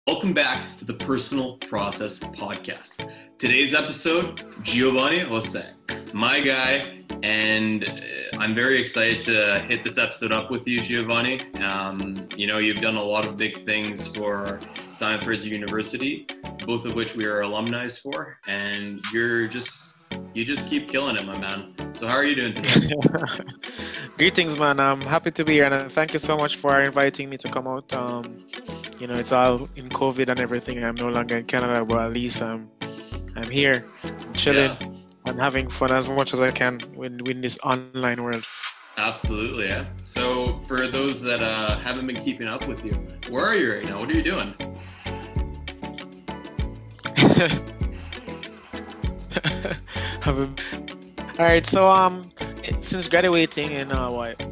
Welcome back to the Personal Process Podcast. Today's episode, Giovanni HoSang, my guy, and I'm very excited to hit this episode up with you, Giovanni. You've done a lot of big things for Science University, both of which we are alumni for, and you just keep killing it, my man. So how are you doing today? Greetings, man. I'm happy to be here, and thank you so much for inviting me to come out. It's all in COVID and everything. I'm no longer in Canada, but at least I'm here, I'm chilling, and having fun as much as I can in this online world. Absolutely, yeah. So for those that haven't been keeping up with you, where are you right now? What are you doing? All right, so since graduating in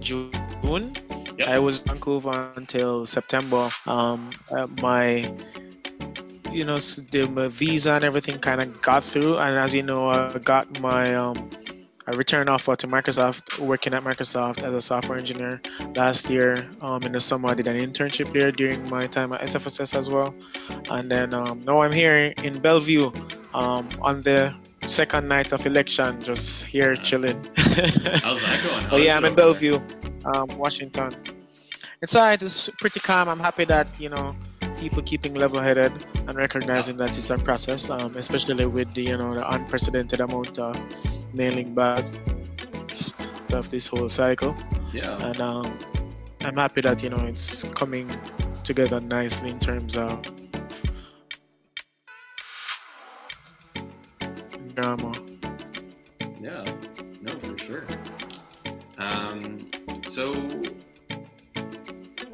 June, yep. I was in Vancouver until September. My visa and everything kind of got through, and as you know, I got my a return offer to Microsoft, working at Microsoft as a software engineer last year. In the summer, I did an internship there during my time at SFSS as well, and then now I'm here in Bellevue on the second night of election, just here chilling. How's that going? So yeah, I'm in Bellevue, Washington. It's alright. It's pretty calm. I'm happy that people keeping level-headed and recognizing that it's a process, especially with the unprecedented amount of mailing bags of this whole cycle. Yeah. And I'm happy that it's coming together nicely in terms of drama. Yeah, no, for sure. So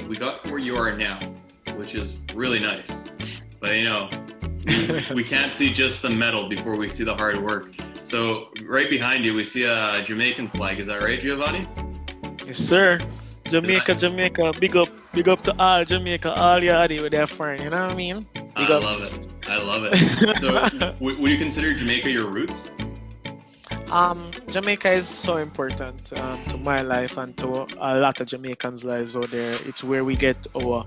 we got where you are now, which is really nice. But we can't see just the metal before we see the hard work. So right behind you, we see a Jamaican flag. Is that right, Giovanni? Yes, sir. Jamaica, big up to all Jamaica, all yardy with their friend. You know what I mean? I love it. So would you consider Jamaica your roots? Jamaica is so important to my life and to a lot of Jamaicans' lives out there. It's where we get our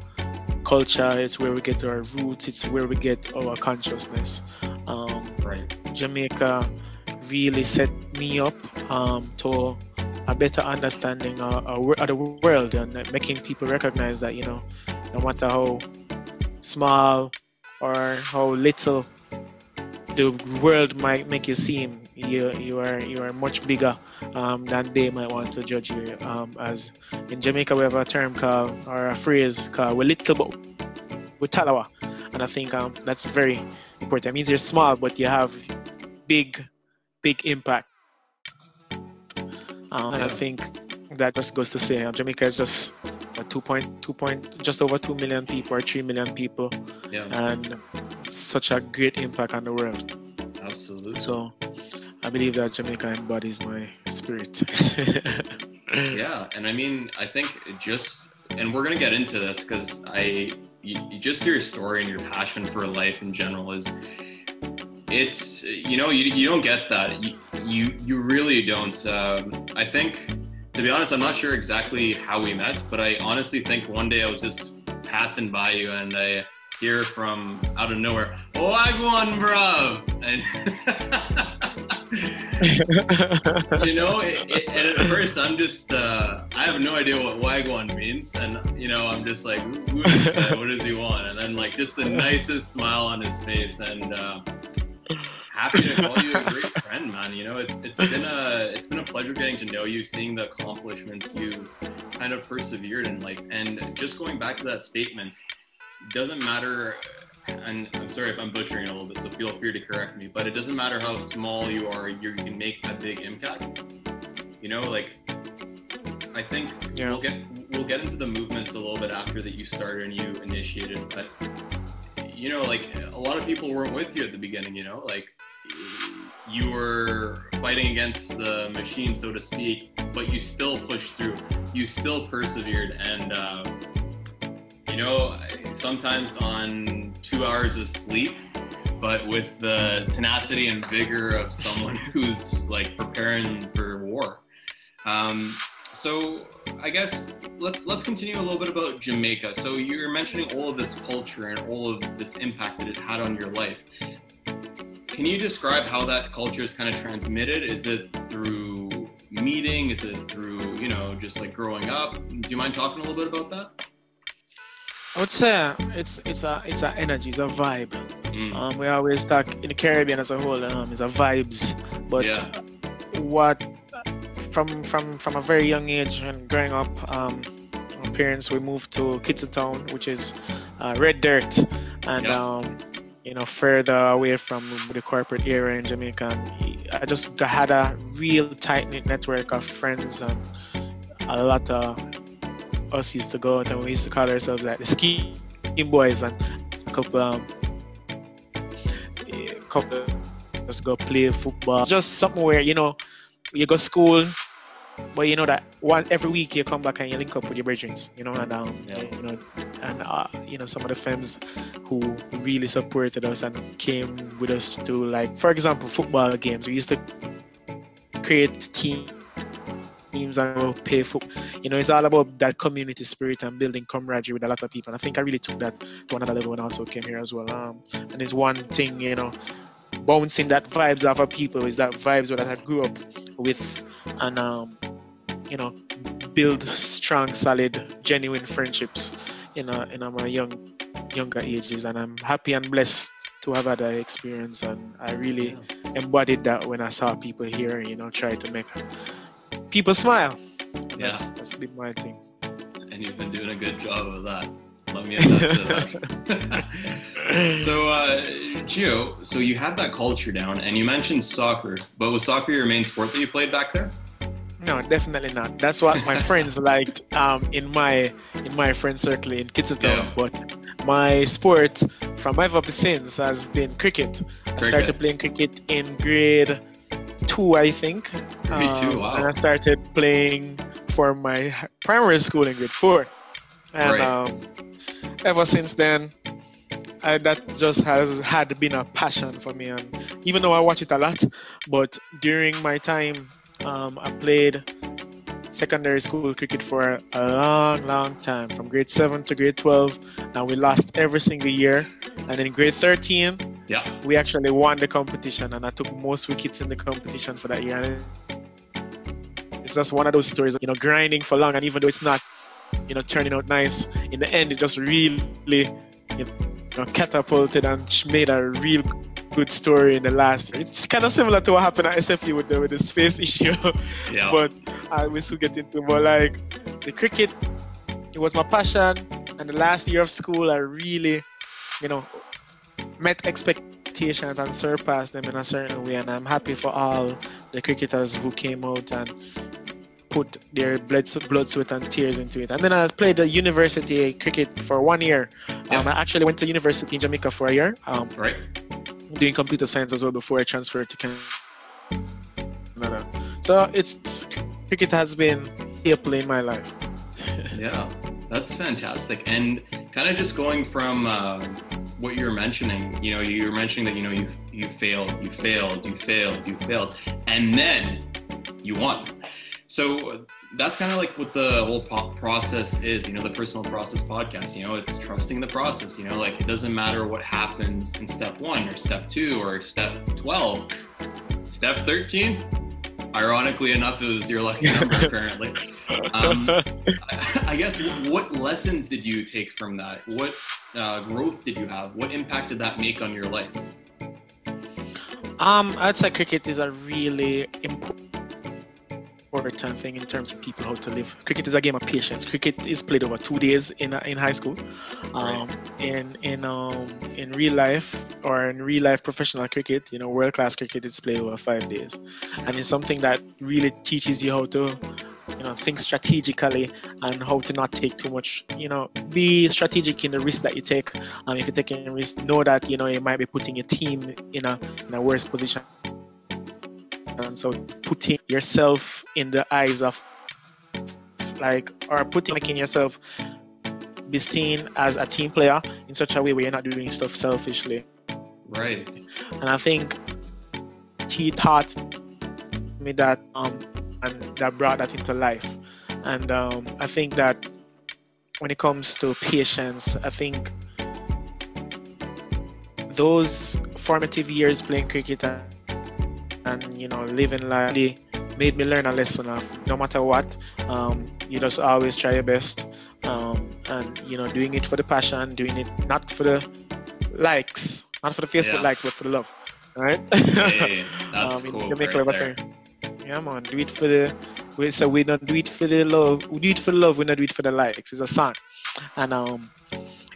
culture, it's where we get our roots, it's where we get our consciousness. Right. Jamaica really set me up to a better understanding of the world, and making people recognize that no matter how small or how little the world might make you seem, you are much bigger than they might want to judge you. As in Jamaica, we have a term called, or a phrase called, "We're little but we're talawa," and I think that's very important. It means you're small but you have big impact. And I think that just goes to say Jamaica is just just over 2 million people or 3 million people, and such a great impact on the world. Absolutely. So I believe that Jamaica embodies my spirit. Yeah, and I think and we're gonna get into this because you just your story and your passion for life in general it's you don't get that. You really don't. I think, to be honest, I'm not sure exactly how we met, but I honestly think one day I was just passing by you and I hear from out of nowhere, "Wagwan, bruv!" And and at first I'm just I have no idea what Wagwan means, and I'm just like, who is this guy? What does he want? And then just the nicest smile on his face, and happy to call you a great friend, man. It's been a pleasure getting to know you, seeing the accomplishments you kind of persevered in life, and just going back to that statement, doesn't matter. And I'm sorry if I'm butchering it a little bit, so feel free to correct me, but it doesn't matter how small you are, you can make a big impact. I think we'll get into the movements a little bit after that you started and you initiated, but a lot of people weren't with you at the beginning. You were fighting against the machine, so to speak, but you still pushed through, you still persevered, and sometimes on 2 hours of sleep, but with the tenacity and vigor of someone who's preparing for war. So I guess let's continue a little bit about Jamaica. So you're mentioning all of this culture and all of this impact that it had on your life. Can you describe how that culture is kind of transmitted? Is it through meeting? Is it through, just like growing up? Do you mind talking a little bit about that? I would say it's a energy, it's a vibe. We always talk in the Caribbean as a whole, it's a vibes. But what from a very young age and growing up, my parents, we moved to Town, which is red dirt, and further away from the corporate area in Jamaica. And I just had a real tight-knit network of friends, and a lot of us used to go out and we used to call ourselves like the ski boys, and a couple just go play football. Just something where you go school, but that every week you come back and you link up with your brethren, and some of the femmes who really supported us and came with us to, like, for example, football games. We used to create teams and pay for, it's all about that community spirit and building camaraderie with a lot of people. And I think I really took that to another level when I also came here as well. And it's one thing, bouncing that vibes off of people is that vibes that I grew up with, and build strong, solid, genuine friendships in my younger ages. And I'm happy and blessed to have had that experience, and I really embodied that when I saw people here, try to make people smile. That's been my thing. And you've been doing a good job of that. Let me attest to that. So, Gio, so you had that culture down, and you mentioned soccer, but was soccer your main sport that you played back there? No, definitely not. That's what my friends liked in my friend circle in Town. But my sport from ever since has been cricket. I started playing cricket in grade 2, I think. Grade 2, wow. And I started playing for my primary school in grade 4. And ever since then, that just has had been a passion for me. And even though I watch it a lot, but during my time, I played secondary school cricket for a long time, from grade 7 to grade 12. And we lost every single year. And in grade 13, we actually won the competition, and I took most wickets in the competition for that year. And it's just one of those stories, grinding for long, and even though it's not, turning out nice, in the end, it just really, catapulted and made a real good story in the last year. It's kind of similar to what happened at SFU with the space issue, but I will still get into more like the cricket. It was my passion, and the last year of school, I really, met expectations and surpassed them in a certain way, and I'm happy for all the cricketers who came out and put their blood, sweat, and tears into it. And then I played the university cricket for 1 year. I actually went to university in Jamaica for a year, doing computer science as well before I transferred to Canada. So cricket has been a play in my life. Yeah, that's fantastic. And kind of just going from what you were mentioning, you were mentioning that, you failed, and then you won. So that's kind of like what the whole process is, the personal process podcast, it's trusting the process, like it doesn't matter what happens in step 1 or step 2 or step 12, step 13, ironically enough, is your lucky number currently. I guess, what lessons did you take from that? What growth did you have? What impact did that make on your life? I'd say cricket is a really important thing in terms of people how to live. Cricket is a game of patience. Cricket is played over 2 days in high school. In real life, or in real life professional cricket, world class cricket, it's played over 5 days, and it's something that really teaches you how to think strategically and how to not take too much. Be strategic in the risk that you take. If you're taking a risk, know that you might be putting your team in a worse position. And so putting yourself in the eyes of making yourself be seen as a team player in such a way where you're not doing stuff selfishly. Right. And I think he taught me that, and that brought that into life. And I think that when it comes to patience, I think those formative years playing cricket and living life really made me learn a lesson of no matter what, you just always try your best, and doing it for the passion, doing it not for the likes, not for the Facebook likes, but for the love. All right? Hey, that's cool. Jamaica, right there. Yeah, man. Do it for the. We don't do it for the love. We do it for the love. We don't do it for the likes. It's a song, and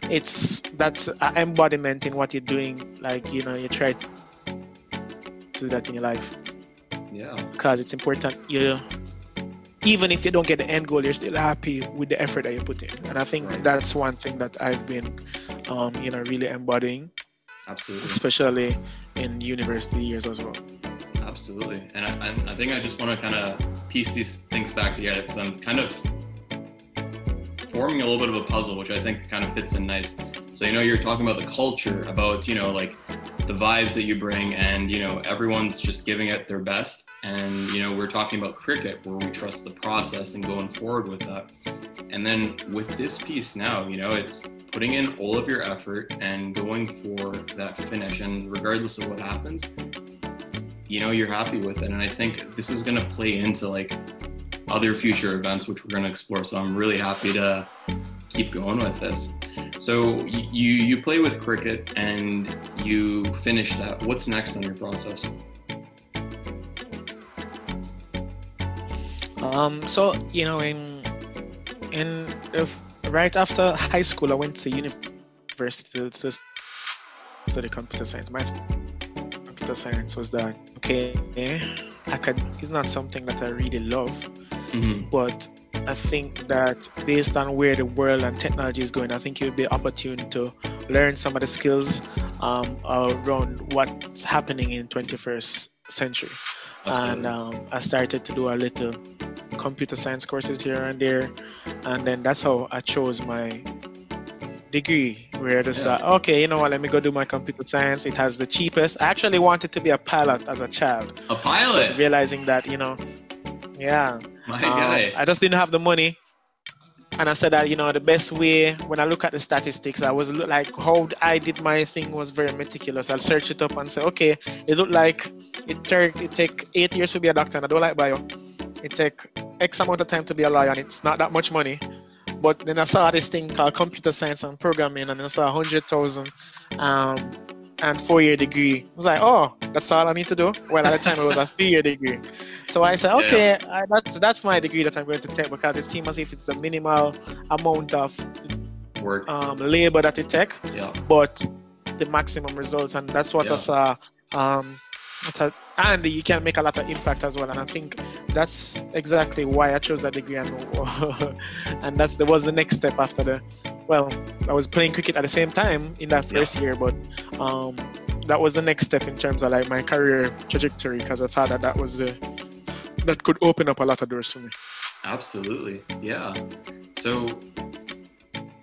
that's an embodiment in what you're doing. Like you try to do that in your life. Yeah. Because it's important. Even if you don't get the end goal, you're still happy with the effort that you put in. And I think that's one thing that I've been, really embodying. Absolutely. Especially in university years as well. Absolutely. And I think I just want to kind of piece these things back together because I'm kind of forming a little bit of a puzzle, which I think kind of fits in nice. So, you're talking about the culture, about, like the vibes that you bring, and, everyone's just giving it their best. And, we're talking about cricket where we trust the process and going forward with that. And then with this piece now, it's putting in all of your effort and going for that finish. And regardless of what happens, you're happy with it. And I think this is going to play into like other future events, which we're going to explore. So I'm really happy to keep going with this. So you play with cricket and you finish that. What's next on your process? Right after high school, I went to university to study computer science. My computer science was that it's not something that I really love, but I think that based on where the world and technology is going, I think it would be opportune to learn some of the skills around what's happening in 21st century. Absolutely. And I started to do a little computer science courses here and there, and then that's how I chose my degree, where I just okay, let me go do my computer science. It has the cheapest. I actually wanted to be a pilot as a child. A pilot? But realizing that, my guy. I just didn't have the money. And I said that, the best way, when I look at the statistics, I was like, how I did my thing was very meticulous. I'll search it up and say, okay, it looked like it take 8 years to be a doctor, and I don't like bio. It take X amount of time to be a lawyer, and it's not that much money. But then I saw this thing called computer science and programming, and I saw 100,000 and 4-year degree. I was like, oh, that's all I need to do? Well, at the time it was a 3-year degree. So I said, okay, that's my degree that I'm going to take, because it seems as if it's the minimal amount of work, labor that it takes, but the maximum results. And that's what I saw. And you can make a lot of impact as well. And I think that's exactly why I chose that degree. And that was the next step after I was playing cricket at the same time in that first year, but that was the next step in terms of like my career trajectory, because I thought that could open up a lot of doors for me. Absolutely. Yeah. So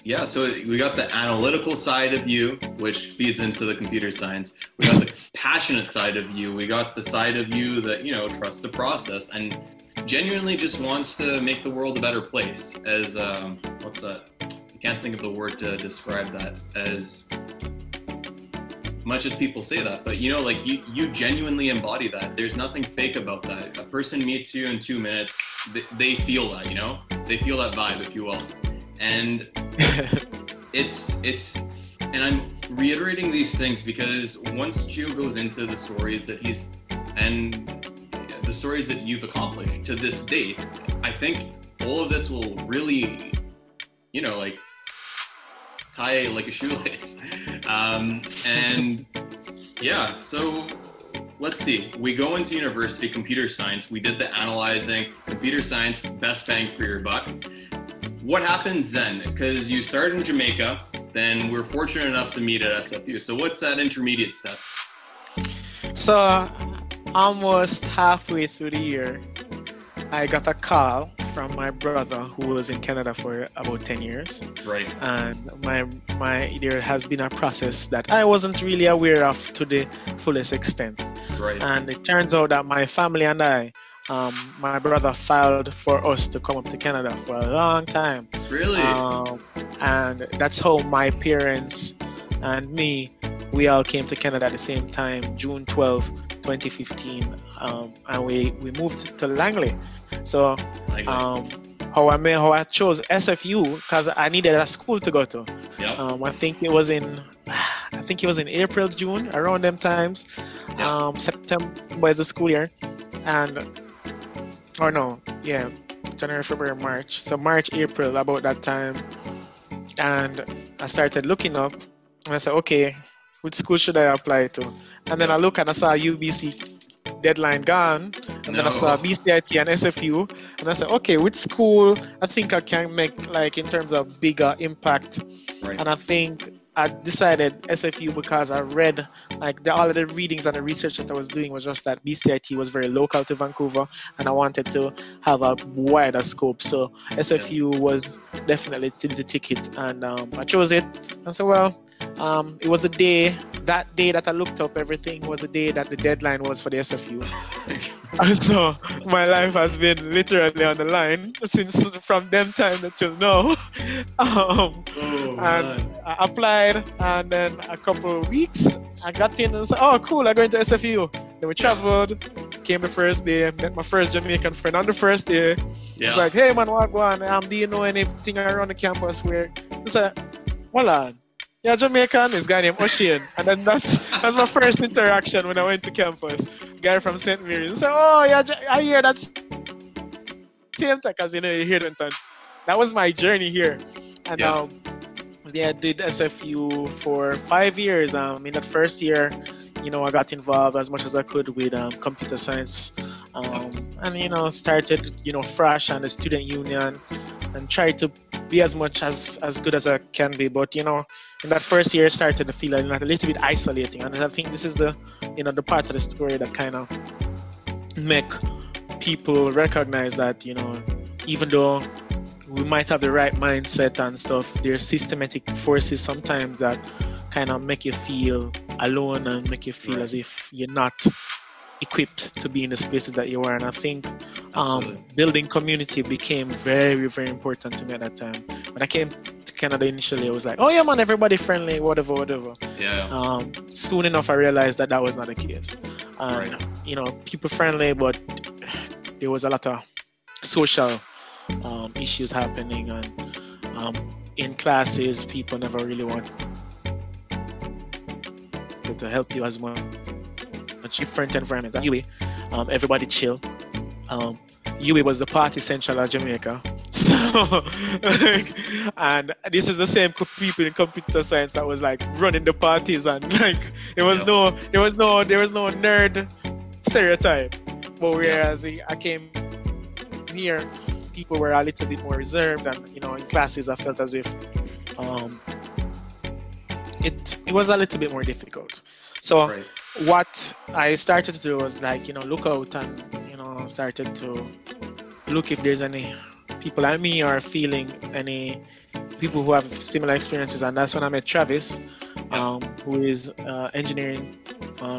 we got the analytical side of you, which feeds into the computer science. We got the passionate side of you. We got the side of you that, trusts the process and genuinely just wants to make the world a better place. As, what's that? I can't think of the word to describe that, as much as people say that, but you genuinely embody that. There's nothing fake about that. A person meets you in 2 minutes, they feel that, they feel that vibe, if you will. And and I'm reiterating these things because once Gio goes into the stories that the stories that you've accomplished to this date, I think all of this will really, tie like a shoelace. So let's see. We go into university, computer science. We did the analyzing, computer science, best bang for your buck. What happens then? Because you started in Jamaica, then we're fortunate enough to meet at SFU. So what's that intermediate step? So almost halfway through the year, I got a call from my brother who was in Canada for about 10 years. Right. And there has been a process that I wasn't really aware of to the fullest extent. Right. And it turns out that my family and I my brother filed for us to come up to Canada for a long time. Really? And that's how my parents and me, we all came to Canada at the same time, June 12, 2015. And we moved to Langley. So how I chose SFU because I needed a school to go to. Yep. I think it was in April, June, around them times. Yep. September is the school year, January, February, March. So March, April, about that time, and I started looking up, and I said, okay, which school should I apply to? And then I look and I saw UBC deadline gone, and then I saw BCIT and SFU, and I said, okay, which school I think I can make, like, in terms of bigger impact? Right. And I think I decided SFU because I read, like, all of the readings and the research that I was doing was just that BCIT was very local to Vancouver, and I wanted to have a wider scope. So SFU was definitely the ticket, and I chose it. And so, well, it was that day that I looked up everything was the day that the deadline was for the SFU. And so my life has been literally on the line since from them time until now. And I applied, and then a couple of weeks I got in and said, oh cool, I'm going to SFU. Then we traveled, came the first day, met my first Jamaican friend on the first day. It's like, hey man, what going on? Do you know anything around the campus where? I said, well on. Yeah, Jamaican, this guy named Ocean. And then that's my first interaction when I went to campus. Guy from St. Mary's. So, oh yeah, I hear that's same time, because you hear it. And that was my journey here. And I did SFU for 5 years. In that first year, I got involved as much as I could with computer science. And started, fresh on the student union and tried to be as much as good as I can be. But in that first year, started to feel a little bit isolating, and I think this is the the part of the story that kind of make people recognize that even though we might have the right mindset and stuff, there's systematic forces sometimes that kind of make you feel alone and make you feel as if you're not equipped to be in the spaces that you are. And I think building community became very, very important to me at that time. When I came to Canada initially, I was like, oh yeah man, everybody friendly, whatever. Soon enough I realized that was not the case. People friendly, but there was a lot of social issues happening, and in classes people never really wanted to help you as much. A different environment. UWE, everybody chill. UWE was the party central of Jamaica. So, and this is the same people in computer science that was like running the parties, and like there was no nerd stereotype. But whereas I came here, people were a little bit more reserved, and in classes I felt as if it was a little bit more difficult. So what I started to do was like, look out and, started to look if there's any people like me or feeling any people who have similar experiences. And that's when I met Travis, who is engineering,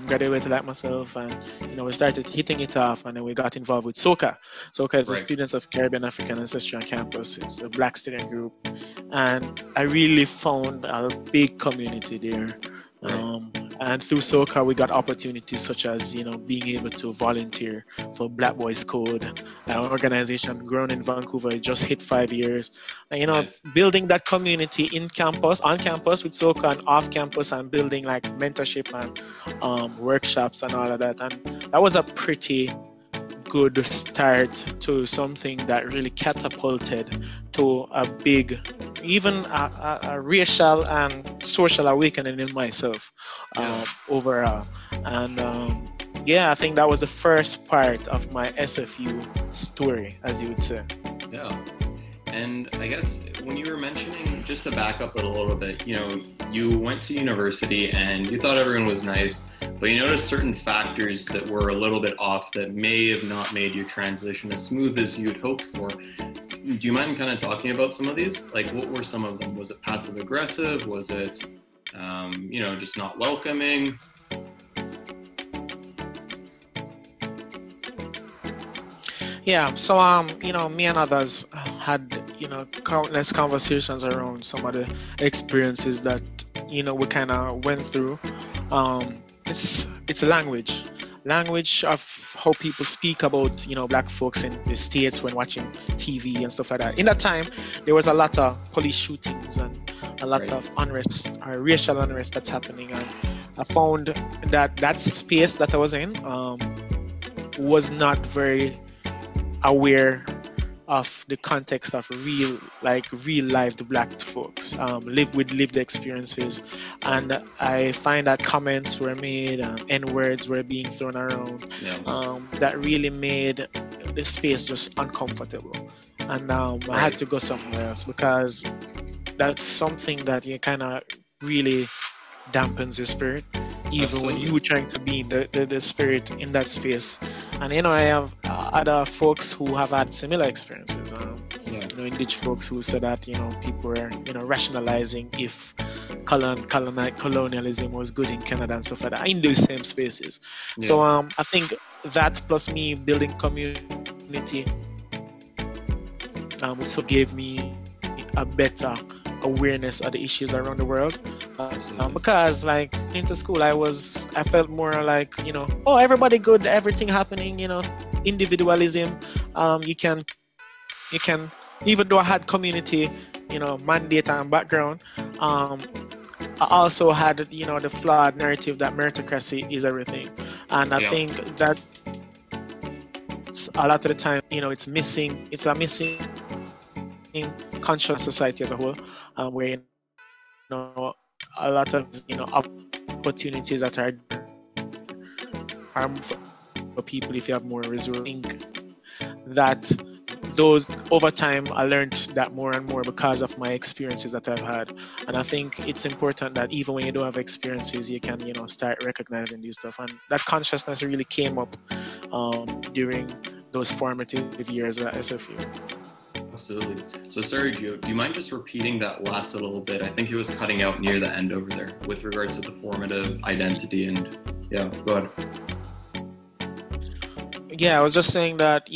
graduated like myself. And, we started hitting it off, and then we got involved with SOCA. SOCA is the Students of Caribbean African Ancestry on Campus. It's a Black student group. And I really found a big community there. And through SOCA, we got opportunities such as, being able to volunteer for Black Boys Code, an organization grown in Vancouver. It just hit 5 years. And, building that community on campus with SOCA, and off campus, and building like mentorship and workshops and all of that. And that was a pretty good start to something that really catapulted to a big, even a racial and social awakening in myself overall. And I think that was the first part of my SFU story, as you would say. Yeah. And I guess when you were mentioning, just to back up it a little bit, you went to university and you thought everyone was nice, but you noticed certain factors that were a little bit off that may have not made your transition as smooth as you'd hoped for. Do you mind kind of talking about some of these? Like, what were some of them? Was it passive aggressive? Was it, just not welcoming? Yeah, so me and others had, countless conversations around some of the experiences that, we kind of went through. It's a language of how people speak about, black folks in the States when watching TV and stuff like that. In that time, there was a lot of police shootings and a lot of unrest, racial unrest that's happening, and I found that space that I was in was not very aware of the context of real life black folks lived experiences, and I find that comments were made, n-words were being thrown around, that really made the space just uncomfortable, and I had to go somewhere else, because that's something that you kind of really dampens your spirit, even when you're trying to be the spirit in that space. And I have other folks who have had similar experiences, English folks who said that people were rationalizing if colonialism was good in Canada and stuff like that in those same spaces. So I think that, plus me building community, also gave me a better awareness of the issues around the world, because like into school I felt more like everybody good, everything happening, individualism. You can even though I had community mandate and background, I also had the flawed narrative that meritocracy is everything, and I think that a lot of the time it's a missing conscious society as a whole, where a lot of opportunities that are for people if you have more resources. That those over time I learned that more and more because of my experiences that I've had, and I think it's important that even when you don't have experiences, you can start recognizing these stuff, and that consciousness really came up during those formative years at SFU. Absolutely. So Sergio, do you mind just repeating that last a little bit? I think he was cutting out near the end over there with regards to the formative identity, and go ahead. Yeah, I was just saying that,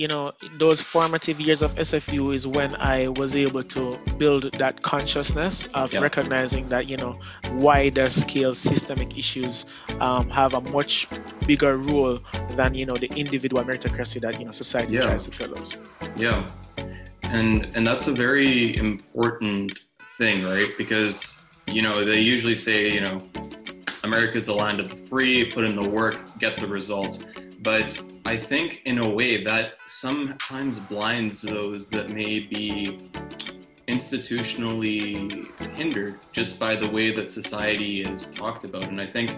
those formative years of SFU is when I was able to build that consciousness of recognizing that, wider scale systemic issues have a much bigger role than, the individual meritocracy that, society tries to tell us. Yeah. And that's a very important thing, right? Because, they usually say, America's the land of the free, put in the work, get the result. But I think in a way that sometimes blinds those that may be institutionally hindered just by the way that society is talked about. And I think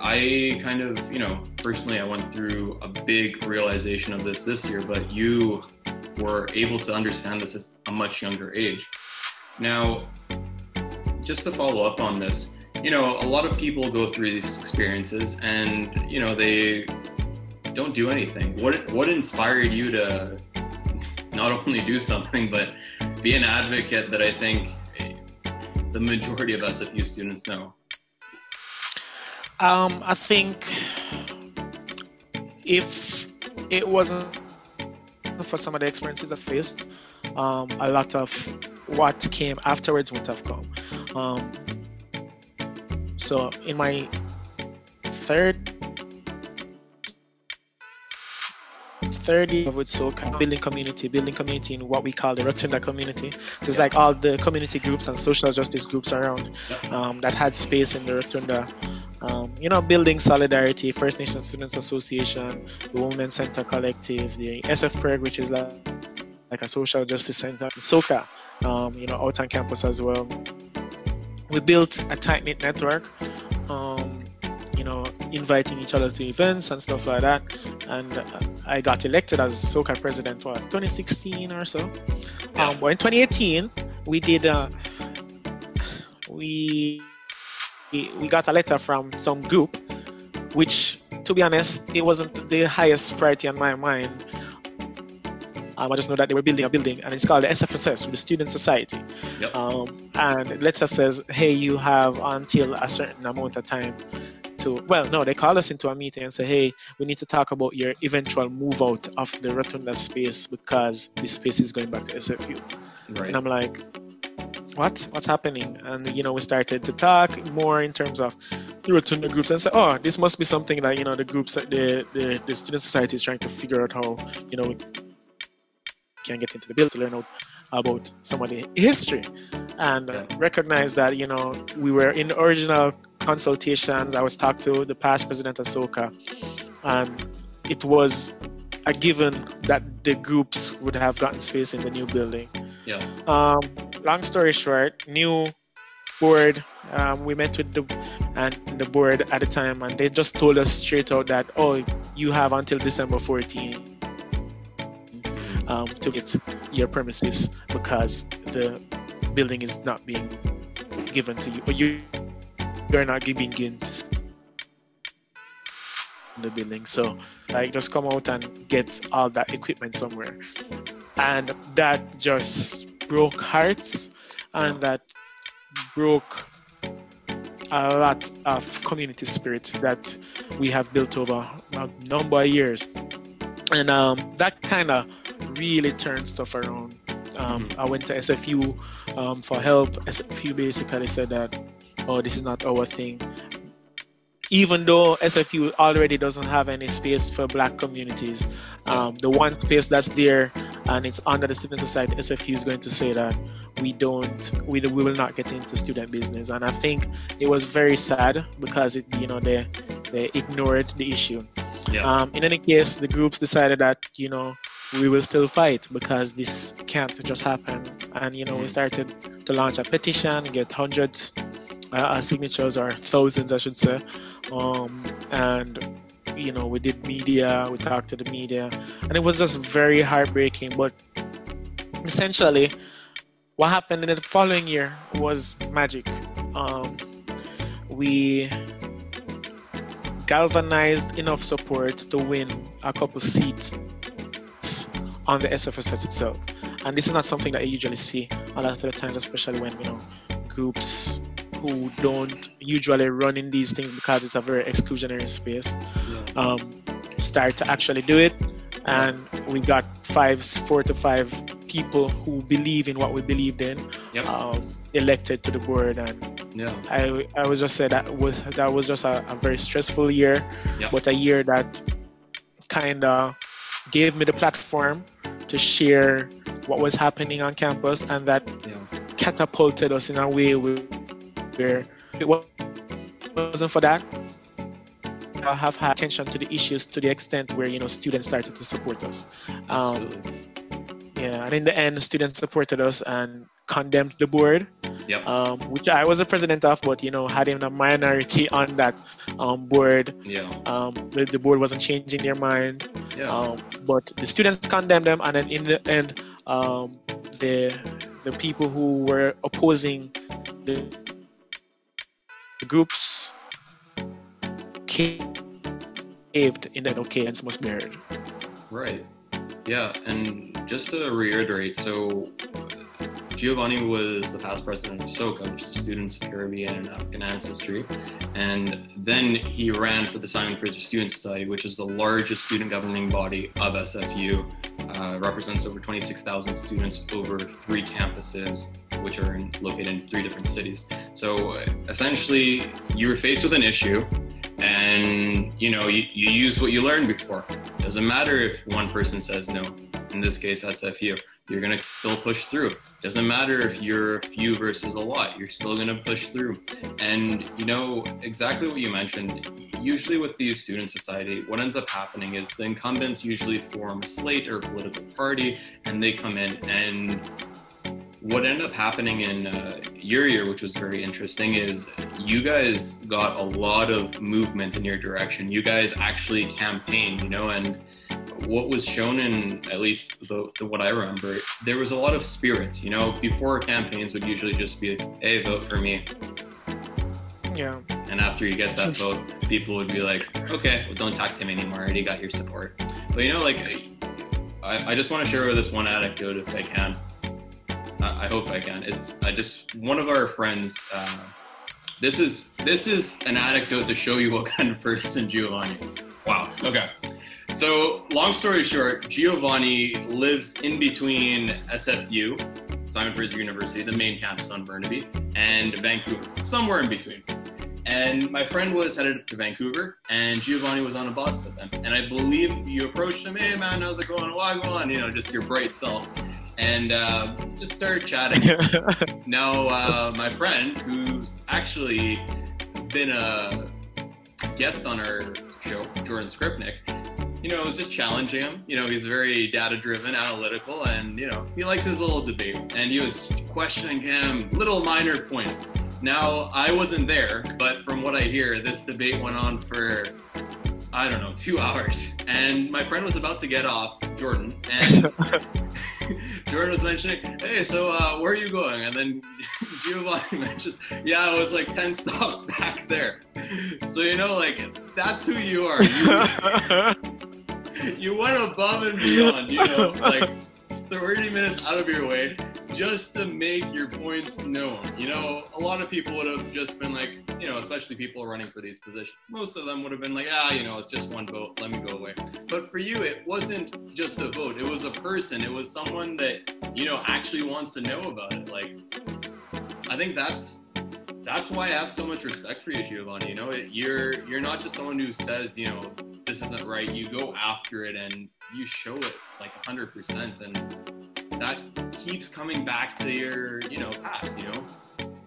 I kind of, personally I went through a big realization of this year, but you were able to understand this at a much younger age. Now, just to follow up on this, a lot of people go through these experiences and, they don't do anything. What inspired you to not only do something, but be an advocate that I think the majority of SFU students know? I think if it wasn't for some of the experiences I faced, a lot of what came afterwards would have come. So in my third year with SoCA, building community in what we call the Rotunda community. So it's like all the community groups and social justice groups around that had space in the Rotunda. Building solidarity, First Nations Students Association, the Women's Center Collective, the SFPREG, which is like a social justice center, SoCA, out on campus as well. We built a tight-knit network, inviting each other to events and stuff like that. And I got elected as SoCA president for 2016 or so. But in 2018, we did we got a letter from some group, which, to be honest, it wasn't the highest priority on my mind. I just know that they were building a building, and it's called the SFSS, the Student Society. And the letter says, hey, you have until a certain amount of time they called us into a meeting and said, hey, we need to talk about your eventual move out of the Rotunda space because this space is going back to SFU. Right. And I'm like, what's happening? And we started to talk more in terms of the Rotunda groups and say, oh, this must be something that the groups, the student society is trying to figure out how we can get into the building to learn about some of the history and recognize that we were in the original consultations. I was talking to the past president of SOCA, and it was a given that the groups would have gotten space in the new building. Long story short, new board, we met with the board at the time, and they just told us straight out that, oh, you have until December 14 to get your premises because the building is not being given to you, or you're not being given the building. So just come out and get all that equipment somewhere. And that just broke hearts, and that broke a lot of community spirit that we have built over a number of years. And that kind of really turned stuff around. I went to SFU for help. SFU basically said that, oh, this is not our thing. Even though SFU already doesn't have any space for Black communities, the one space that's there and it's under the student society, SFU is going to say that we will not get into student business. And I think it was very sad because they ignored the issue. In any case, the groups decided that we will still fight because this can't just happen. And we started to launch a petition, get hundreds signatures, or thousands I should say, and we did media, we talked to the media, and it was just very heartbreaking. But essentially what happened in the following year was magic. We galvanized enough support to win a couple seats on the SFSS itself, and this is not something that I usually see a lot of the times, especially when groups who don't usually run in these things because it's a very exclusionary space start to actually do it. And we got 4 to 5 people who believe in what we believed in elected to the board. And I was just say that was just a very stressful year, but a year that kind of gave me the platform to share what was happening on campus, and that catapulted us in a way where it wasn't for that, I have had attention to the issues to the extent where students started to support us. And in the end, students supported us and condemned the board, which I was the president of, but had in a minority on that board. The board wasn't changing their mind, but the students condemned them, and then in the end, the people who were opposing the groups caved in that. Okay, and must be heard. Right. Yeah, and just to reiterate, so Giovanni was the past president of SOCA, which is the Students of Caribbean and African Ancestry, and then he ran for the Simon Fraser Student Society, which is the largest student governing body of SFU, represents over 26,000 students over 3 campuses, which are located in 3 different cities. So essentially, you were faced with an issue, and you use what you learned before. Doesn't matter if one person says no. In this case, SFU, you're gonna still push through. Doesn't matter if you're a few versus a lot, you're still gonna push through. And exactly what you mentioned, usually with these student society, what ends up happening is the incumbents usually form a slate or a political party, and they come in. And what ended up happening in your year, which was very interesting, is you guys got a lot of movement in your direction. You guys actually campaigned, and what was shown in, at least the what I remember, there was a lot of spirit. Before campaigns would usually just be, hey, vote for me. Yeah. And after you get that vote, people would be like, okay, well, don't talk to me anymore. I already got your support. But I just want to share this one anecdote if I can. I hope I can. One of our friends This is an anecdote to show you what kind of person Giovanni is. Wow. Okay. So long story short, Giovanni lives in between SFU, Simon Fraser University, the main campus on Burnaby, and Vancouver, somewhere in between. And my friend was headed to Vancouver, and Giovanni was on a bus with them. And I believe you approached him, hey man, how's it going? Why go on? You know, just your bright self. And just started chatting. Now, my friend, who's actually been a guest on our show, Jordan Skripnik, you know, was just challenging him. You know, he's very data-driven, analytical, and, you know, he likes his little debate. And he was questioning him, little minor points. Now, I wasn't there, but from what I hear, this debate went on for, I don't know, 2 hours. And my friend was about to get off, Jordan, and Jordan was mentioning, hey, so where are you going? And then Giovanni mentioned, yeah, it was like 10 stops back there. So, you know, like, that's who you are. You went above and beyond, you know, like 30 minutes out of your way just to make your points known. You know, a lot of people would have just been like, you know, especially people running for these positions, most of them would have been like, you know, it's just one vote, let me go away. But for you, it wasn't just a vote, it was a person, it was someone that, you know, actually wants to know about it. Like, I think that's why I have so much respect for you, Giovanni. You know, you're not just someone who says, you know, this isn't right. You go after it and you show it like 100%, and that keeps coming back to your, you know, past. You know,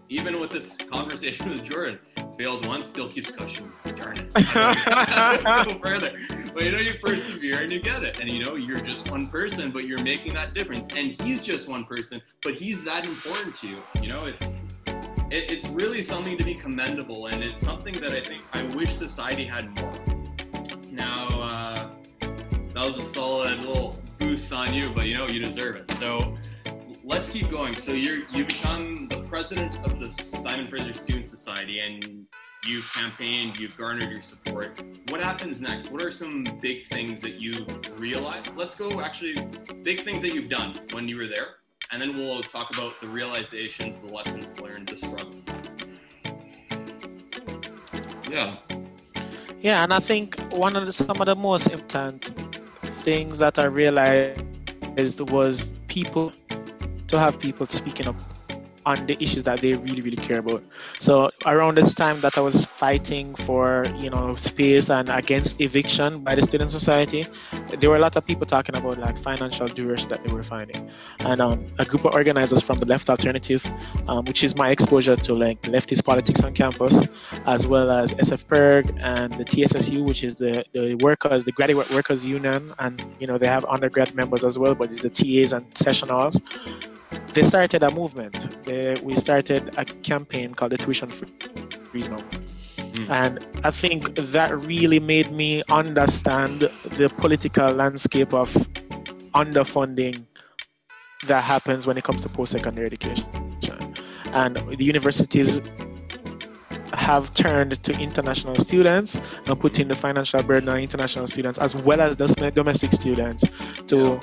even with this conversation with Jordan, failed once, still keeps coaching. Darn it, I don't go further. But you know, you persevere and you get it, and you know, you're just one person, but you're making that difference. And he's just one person, but he's that important to you. You know, it's really something to be commendable, and it's something that I think I wish society had more. Now, that was a solid little boost on you, but you know, you deserve it. So let's keep going. So you become the president of the Simon Fraser Student Society, and you've campaigned, you've garnered your support. What happens next? What are some big things that you realized? Let's go actually big things that you've done when you were there, and then we'll talk about the realizations, the lessons learned, the struggles. Yeah, and I think some of the most important things that I realized was to have people speaking up on the issues that they really, really care about. So around this time that I was fighting for, you know, space and against eviction by the student society, there were a lot of people talking about like financial duress that they were finding. And a group of organizers from the Left Alternative, which is my exposure to like leftist politics on campus, as well as SFPERG and the TSSU, which is the Graduate Workers Union, and you know, they have undergrad members as well, but it's the TAs and session halls. They started a movement. We started a campaign called the Tuition Freeze Now. And I think that really made me understand the political landscape of underfunding that happens when it comes to post-secondary education. And the universities have turned to international students and putting the financial burden on international students as well as the domestic students to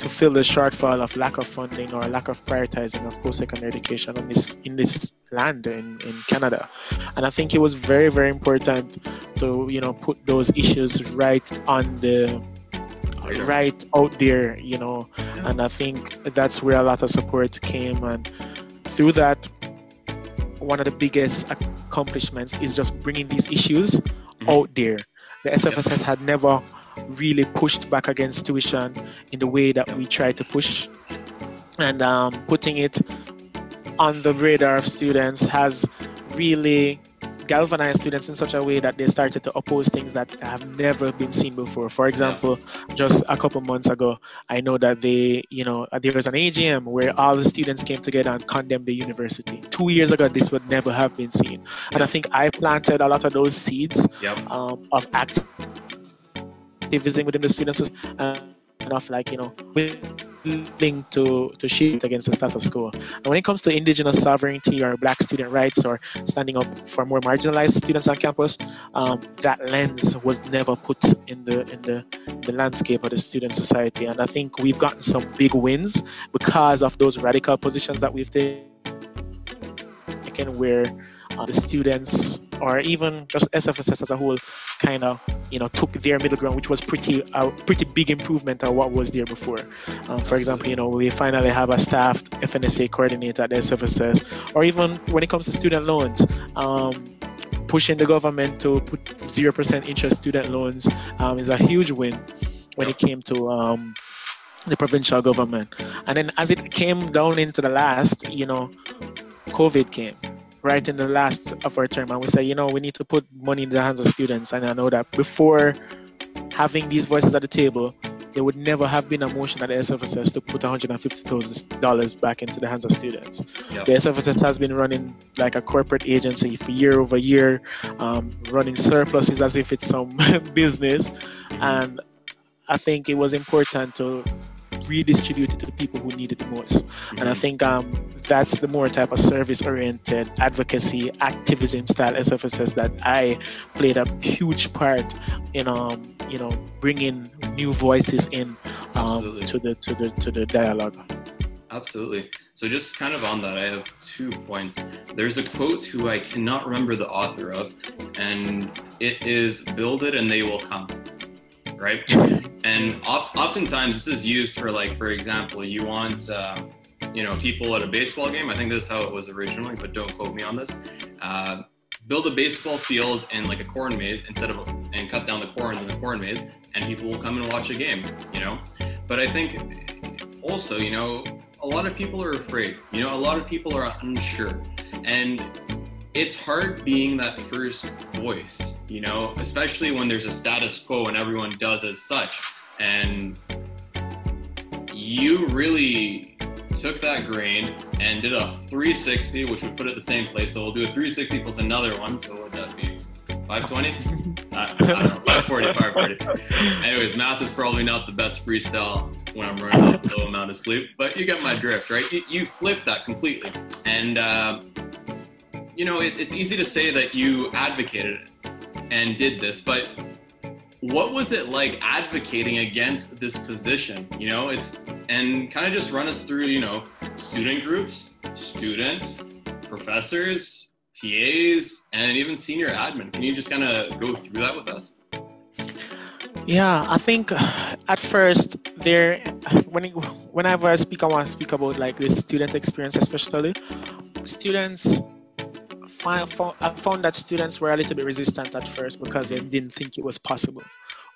fill the shortfall of lack of funding or lack of prioritizing of post-secondary education in this land in Canada. And I think it was very, very important to, you know, put those issues right out there, you know. And I think that's where a lot of support came, and through that, one of the biggest accomplishments is just bringing these issues out there. The SFSS had never really pushed back against tuition in the way that we try to push, and putting it on the radar of students has really galvanized students in such a way that they started to oppose things that have never been seen before. For example, just a couple months ago, I know that there was an AGM where all the students came together and condemned the university. 2 years ago, this would never have been seen. And I think I planted a lot of those seeds of activism within the students, and of like, you know, willing to shift against the status quo. And when it comes to indigenous sovereignty or Black student rights or standing up for more marginalized students on campus, that lens was never put in the landscape of the student society. And I think we've gotten some big wins because of those radical positions that we've taken, where the students, or even just SFSS as a whole, kind of took their middle ground, which was pretty big improvement on what was there before. For example, we finally have a staffed FNSA coordinator at the SFSS, or even when it comes to student loans, pushing the government to put 0% interest student loans is a huge win when it came to the provincial government. And then as it came down into the last, COVID came right in the last of our term, and we said, we need to put money in the hands of students. And I know that before having these voices at the table, there would never have been a motion at the SFSS to put $150,000 back into the hands of students. Yep. The SFSS has been running like a corporate agency for year over year, running surpluses as if it's some business. And I think it was important to redistribute it to the people who need it the most. Mm-hmm. And I think that's the more type of service-oriented advocacy, activism style SFSS that I played a huge part in, bringing new voices in to the dialogue. Absolutely. So just kind of on that, I have 2 points. There's a quote who I cannot remember the author of, and it is, "Build it and they will come." Right? And oftentimes this is used for, like, for example, you want, people at a baseball game. I think this is how it was originally, but don't quote me on this. Build a baseball field in like a corn maze and cut down the corns in the corn maze, and people will come and watch a game, But I think also, a lot of people are afraid, a lot of people are unsure. And it's hard being that first voice, especially when there's a status quo and everyone does as such. And you really took that grain and did a 360, which would put it the same place. So we'll do a 360 plus another one. So what would that be? 520? I don't know, 540, 540. Anyways, math is probably not the best freestyle when I'm running off a low amount of sleep, but you get my drift, right? You flipped that completely. And, it's easy to say that you advocated it and did this, but what was it like advocating against this position? And kind of just run us through, student groups, students, professors, TAs, and even senior admin. Can you just kind of go through that with us? Yeah, I think at first whenever I speak, I want to speak about like the student experience, especially students. I found that students were a little bit resistant at first because they didn't think it was possible,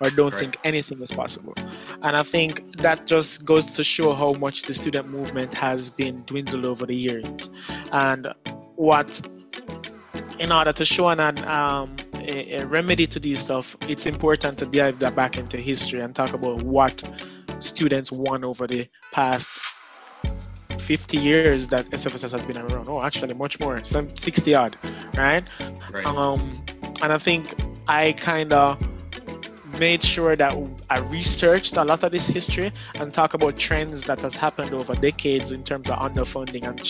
or don't think anything is possible. And I think that just goes to show how much the student movement has been dwindled over the years. And in order to show a remedy to these stuff, it's important to dive that back into history and talk about what students won over the past 50 years that SFSS has been around. Oh, actually much more, some 60 odd, right? And I think I kind of made sure that I researched a lot of this history and talk about trends that has happened over decades in terms of underfunding, and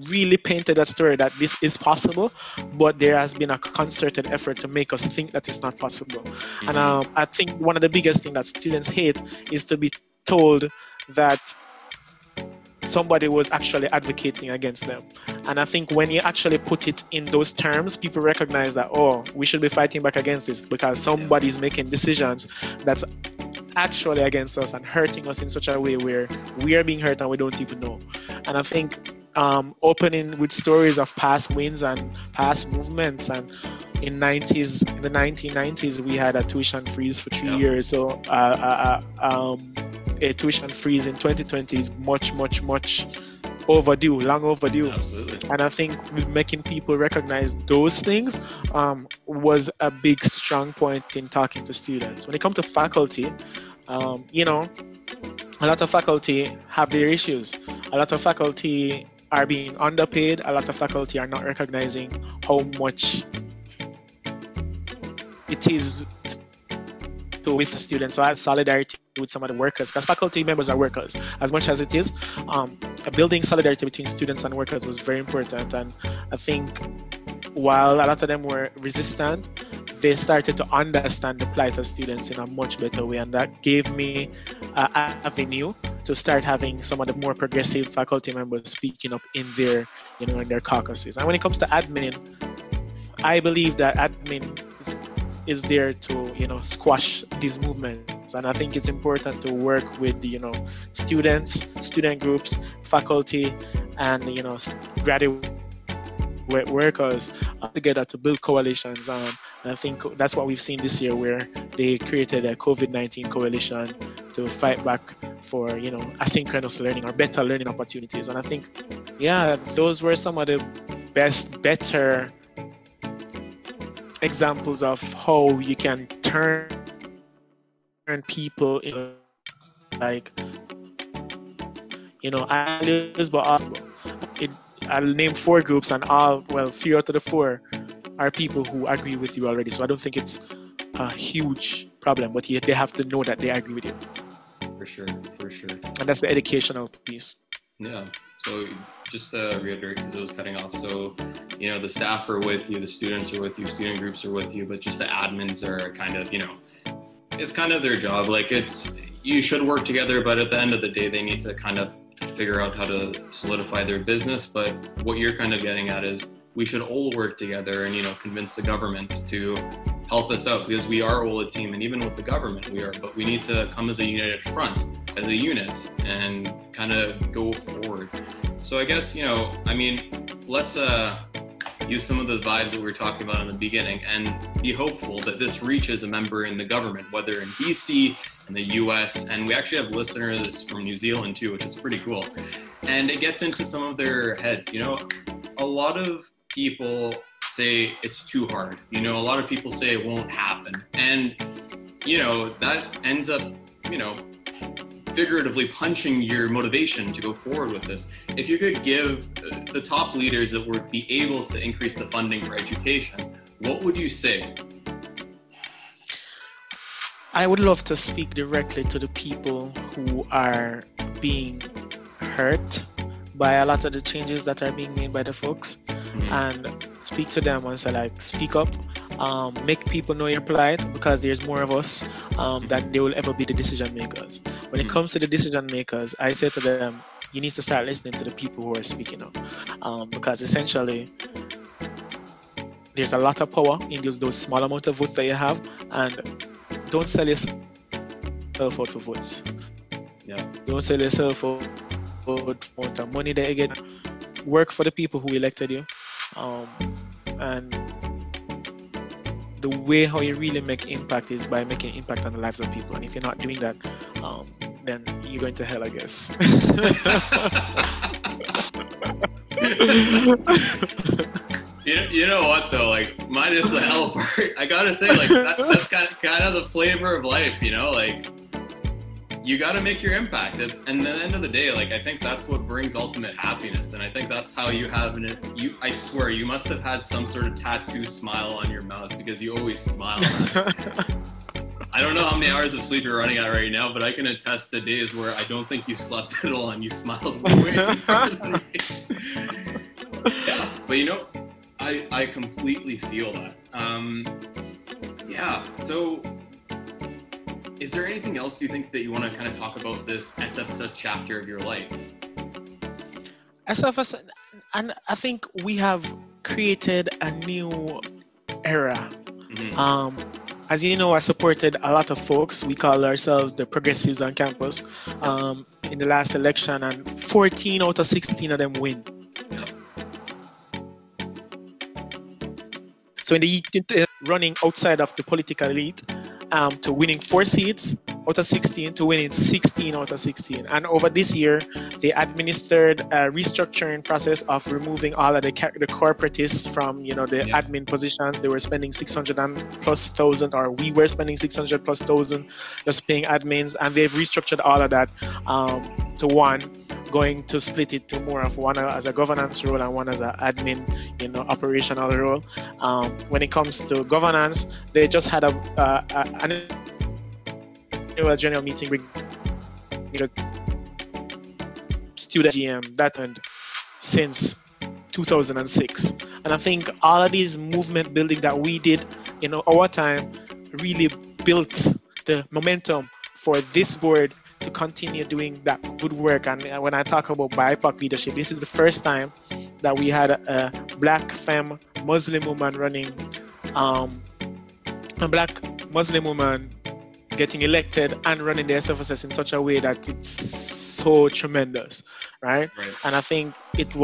really painted that story that this is possible, but there has been a concerted effort to make us think that it's not possible. Mm-hmm. And I think one of the biggest things that students hate is to be told that somebody was actually advocating against them. And I think when you actually put it in those terms, people recognize that, oh, we should be fighting back against this because somebody's making decisions that's actually against us and hurting us in such a way where we are being hurt and we don't even know. And I think opening with stories of past wins and past movements, and in the 1990s we had a tuition freeze for 3 years. So a tuition freeze in 2020 is much overdue, long overdue. Absolutely. And I think with making people recognize those things was a big strong point in talking to students. When it comes to faculty, a lot of faculty have their issues. A lot of faculty are being underpaid. A lot of faculty are not recognizing how much it is with the students. So I have solidarity with some of the workers, because faculty members are workers as much as it is. Building solidarity between students and workers was very important. And I think while a lot of them were resistant, they started to understand the plight of students in a much better way. And that gave me an avenue to to start having some of the more progressive faculty members speaking up in their, in their caucuses. And when it comes to admin, I believe that admin is there to, squash these movements. And I think it's important to work with, students, student groups, faculty, and, graduate workers together to build coalitions. And I think that's what we've seen this year, where they created a COVID-19 coalition to fight back for, asynchronous learning or better learning opportunities. And I think, those were some of the better examples of how you can turn people in, allies, but also I'll name 4 groups, and 3 out of the 4 are people who agree with you already. So I don't think it's a huge problem, but they have to know that they agree with you. For sure. And that's the educational piece. Yeah. So just to reiterate, because it was cutting off. So, the staff are with you, the students are with you, student groups are with you, but just the admins are kind of, it's kind of their job. Like, you should work together, but at the end of the day, they need to kind of figure out how to solidify their business. But what you're kind of getting at is we should all work together and, convince the government to help us out, because we are all a team, and even with the government we are, but we need to come as a united front, as a unit, and kind of go forward. So I guess, let's use some of the vibes that we were talking about in the beginning and be hopeful that this reaches a member in the government, whether in BC, in the US, and we actually have listeners from New Zealand too, which is pretty cool. And it gets into some of their heads. A lot of people say it's too hard. A lot of people say it won't happen. And, that ends up, figuratively punching your motivation to go forward with this. If you could give the top leaders that would be able to increase the funding for education, what would you say? I would love to speak directly to the people who are being hurt by a lot of the changes that are being made by the folks, and speak to them and say, speak up, make people know your plight, because there's more of us that they will ever be the decision makers. When it comes to the decision makers, I say to them, you need to start listening to the people who are speaking up, because essentially there's a lot of power in those small amount of votes that you have, and don't sell yourself out for votes. Yeah. Don't sell yourself for the money that you get. Work for the people who elected you, and the way how you really make impact is by making impact on the lives of people. And if you're not doing that, then you're going to hell, I guess. You know what though? Minus the hell part, I gotta say, that's kind of the flavor of life. You gotta make your impact, and at the end of the day, I think that's what brings ultimate happiness. And I think that's how you have I swear, you must have had some sort of tattoo smile on your mouth, because you always smile. I don't know how many hours of sleep you're running at right now, but I can attest to days where I don't think you slept at all and you smiled way more than me. Yeah, but I completely feel that. So is there anything else do you think that you want to kind of talk about this SFSS chapter of your life? SFSS, and I think we have created a new era. As you know, I supported a lot of folks. We call ourselves the progressives on campus in the last election, and 14 out of 16 of them win. So in the running outside of the political elite, to winning 4 seats out of 16 to winning 16 out of 16. And over this year, they administered a restructuring process of removing all of the corporatists from, the admin positions. They were spending 600,000+, or we were spending 600,000+ just paying admins, and they've restructured all of that to one, going to split it to more of one as a governance role and one as an admin, operational role. When it comes to governance, they just had an annual general meeting with student GM that happened since 2006. And I think all of these movement building that we did in our time really built the momentum for this board to continue doing that good work. And when I talk about BIPOC leadership, this is the first time that we had a black femme Muslim woman running, a black Muslim woman getting elected and running the SFSS in such a way that it's so tremendous, right? And I think it's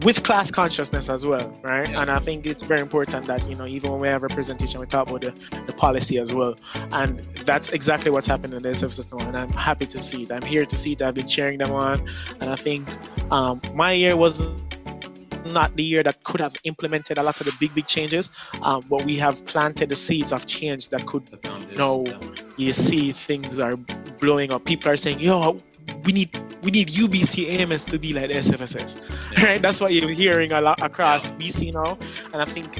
with class consciousness as well, right? And I think it's very important that, you know, even when we have representation, we talk about the policy as well. And that's exactly what's happening in the SFSS now, and I'm happy to see it. I'm here to see it. I've been cheering them on, and I think my year was not the year that could have implemented a lot of the big changes, but we have planted the seeds of change that could now you see things are blowing up. People are saying, yo, we need UBC AMS to be like the SFSS, right? That's what you're hearing a lot across BC now, and I think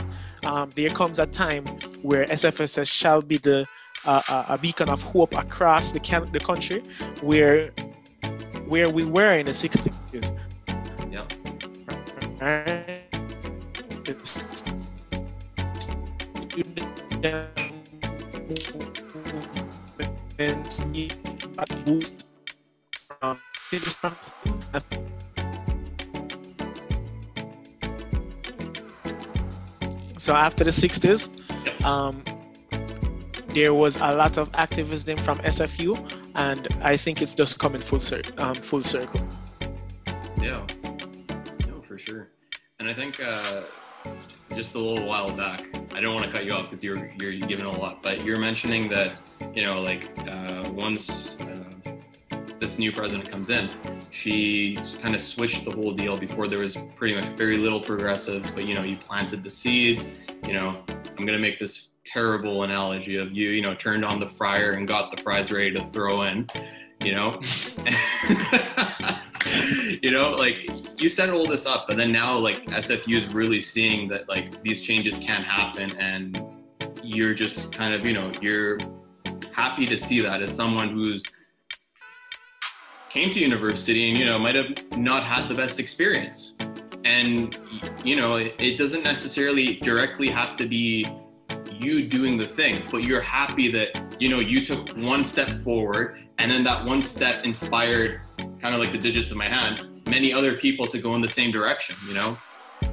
there comes a time where SFSS shall be a beacon of hope across the country, where we were in the 60s. Boost from so after the 60s, there was a lot of activism from SFU, and I think it's just coming full circle. Yeah, no, for sure. And I think just a little while back, I don't want to cut you off because you're giving a lot, but you're mentioning that, you know, like once this new president comes in, she kind of switched the whole deal. Before there was pretty much very little progressives, but, you know, you planted the seeds. You know, I'm going to make this terrible analogy of you know, turned on the fryer and got the fries ready to throw in, you know. You know, like, you set all this up, but then now, like, SFU is really seeing that, like, these changes can happen, and you're just kind of, you know, you're happy to see that as someone who's came to university and, you know, might have not had the best experience. And, you know, it doesn't necessarily directly have to be you doing the thing, but you're happy that, you know, you took one step forward, and then that one step inspired, kind of like the digits of my hand, many other people to go in the same direction. You know,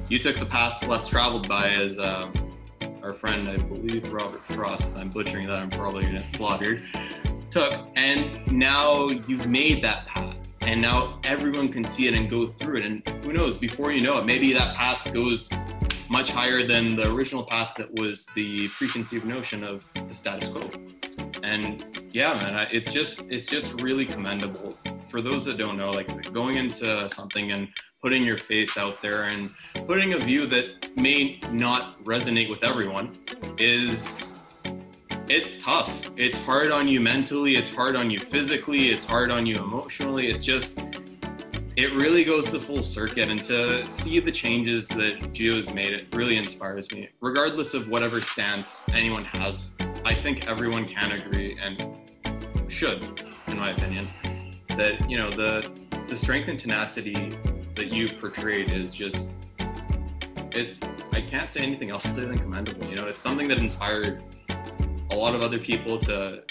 you took the path less traveled by, as our friend, I believe Robert Frost, I'm butchering that, I'm probably gonna get slaughtered, took, and now you've made that path, and now everyone can see it and go through it. And who knows, before you know it, maybe that path goes much higher than the original path that was the preconceived notion of the status quo. And yeah, man, it's just really commendable. For those that don't know, like, going into something and putting your face out there and putting a view that may not resonate with everyone it's tough. It's hard on you mentally, it's hard on you physically, it's hard on you emotionally. It really goes the full circuit, and to see the changes that Gio's made, it really inspires me. Regardless of whatever stance anyone has, I think everyone can agree, and should, in my opinion, that, you know, the strength and tenacity that you've portrayed is just, I can't say anything else other than commendable. You know, it's something that inspired a lot of other people to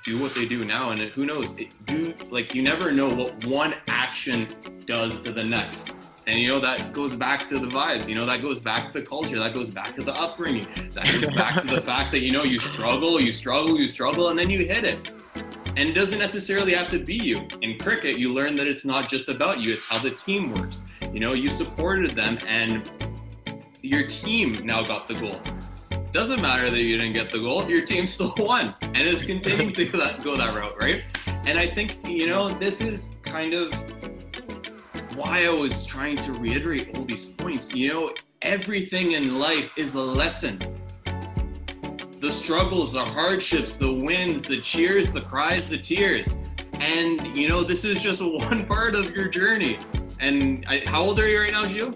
do what they do now. And who knows, you never know what one action does to the next. And, you know, that goes back to the vibes, you know, that goes back to the culture, that goes back to the upbringing, that goes back to the fact that, you know, you struggle, and then you hit it. And it doesn't necessarily have to be you. In cricket, you learn that it's not just about you, it's how the team works. You know, you supported them, and your team now got the goal. Doesn't matter that you didn't get the goal, your team still won, and is continuing to go that route, right? And I think, you know, this is kind of why I was trying to reiterate all these points. You know, everything in life is a lesson. The struggles, the hardships, the wins, the cheers, the cries, the tears. And, you know, this is just one part of your journey. And how old are you right now, Gio?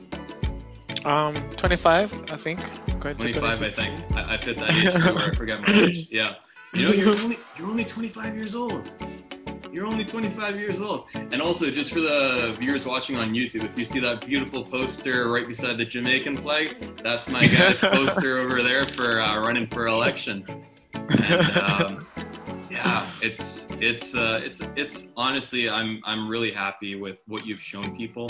25, I think. 25, I think. I fit that age too, where I forget my age. Yeah. You know, you're only 25 years old. You're only 25 years old. And also, just for the viewers watching on YouTube, if you see that beautiful poster right beside the Jamaican flag, that's my guy's poster over there for running for election. And Yeah, it's honestly, I'm really happy with what you've shown people,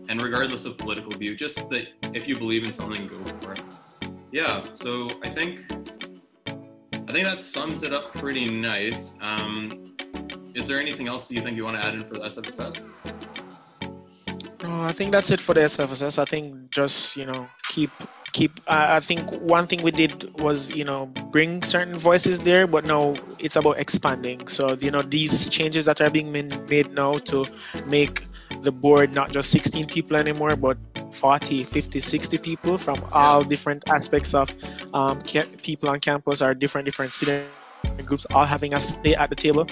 and regardless of political view, just that if you believe in something, go for it. Yeah, so I think that sums it up pretty nice. Is there anything else that you think you want to add in for the SFSS? No, I think that's it for the SFSS. I think just, keep. I think one thing we did was, bring certain voices there, but now it's about expanding. So, these changes that are being made now to make the board not just 16 people anymore, but 40, 50, 60 people from all different aspects of people on campus, or different student groups, all having a say at the table,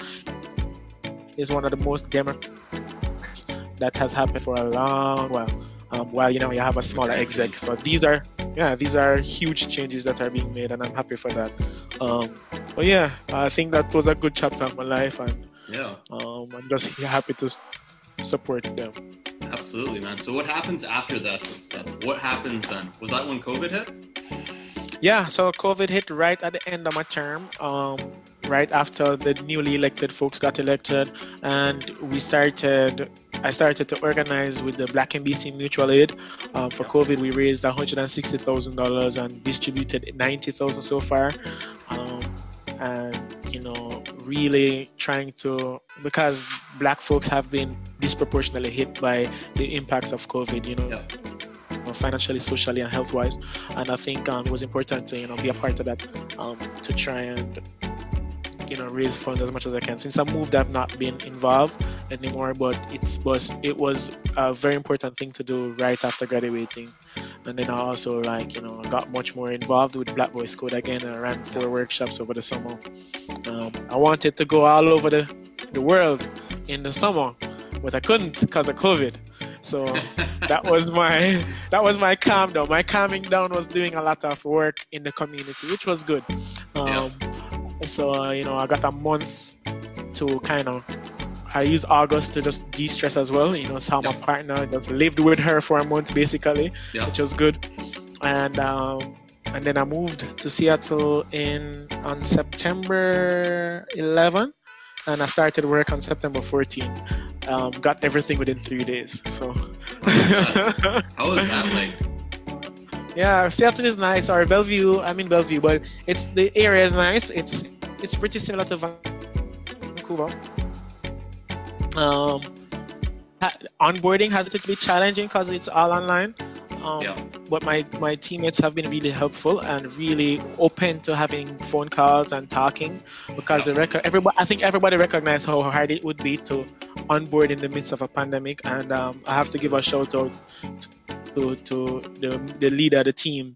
is one of the most democratic that has happened for a long while. While you have a smaller exec. So these are huge changes that are being made, and I'm happy for that. But yeah, I think that was a good chapter of my life, and I'm just happy to support them. Absolutely, man. So what happens after that success? What happens then? Was that when COVID hit? Yeah, so COVID hit right at the end of my term, right after the newly elected folks got elected, and I started to organize with the Black MBC Mutual Aid. For COVID, we raised $160,000 and distributed $90,000 so far. And really trying to, because Black folks have been disproportionately hit by the impacts of COVID, financially, socially, and health-wise. And I think it was important to be a part of that, to try and raise funds as much as I can. Since I moved, I've not been involved anymore, but it was a very important thing to do right after graduating. And then I also got much more involved with Black Boys Code again. I ran 4 workshops over the summer. I wanted to go all over the world in the summer, but I couldn't because of COVID. So that was my calm down. My calming down was doing a lot of work in the community, which was good. So, I got a month to I used August to just de-stress as well. Saw my partner, just lived with her for a month basically, which was good. And then I moved to Seattle on September 11, and I started work on September 14. Got everything within 3 days. So. How was that like? Yeah, Seattle is nice. Or Bellevue, I'm in Bellevue, but the area is nice. It's pretty similar to Vancouver. Onboarding has to be challenging because it's all online. But my teammates have been really helpful and really open to having phone calls and talking, because I think everybody recognized how hard it would be to onboard in the midst of a pandemic. And I have to give a shout out to the leader of the team,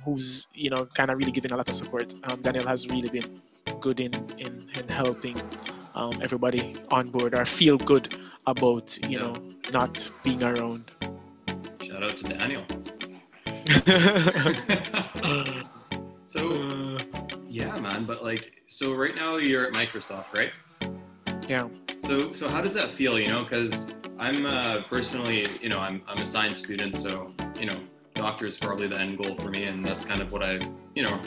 who's really giving a lot of support. Daniel has really been good in helping everybody on board or feel good about not being around. Shout out to Daniel. So yeah, man. But so right now you're at Microsoft, right? Yeah. So how does that feel? Because I'm personally, I'm a science student, so doctor is probably the end goal for me, and that's kind of what I've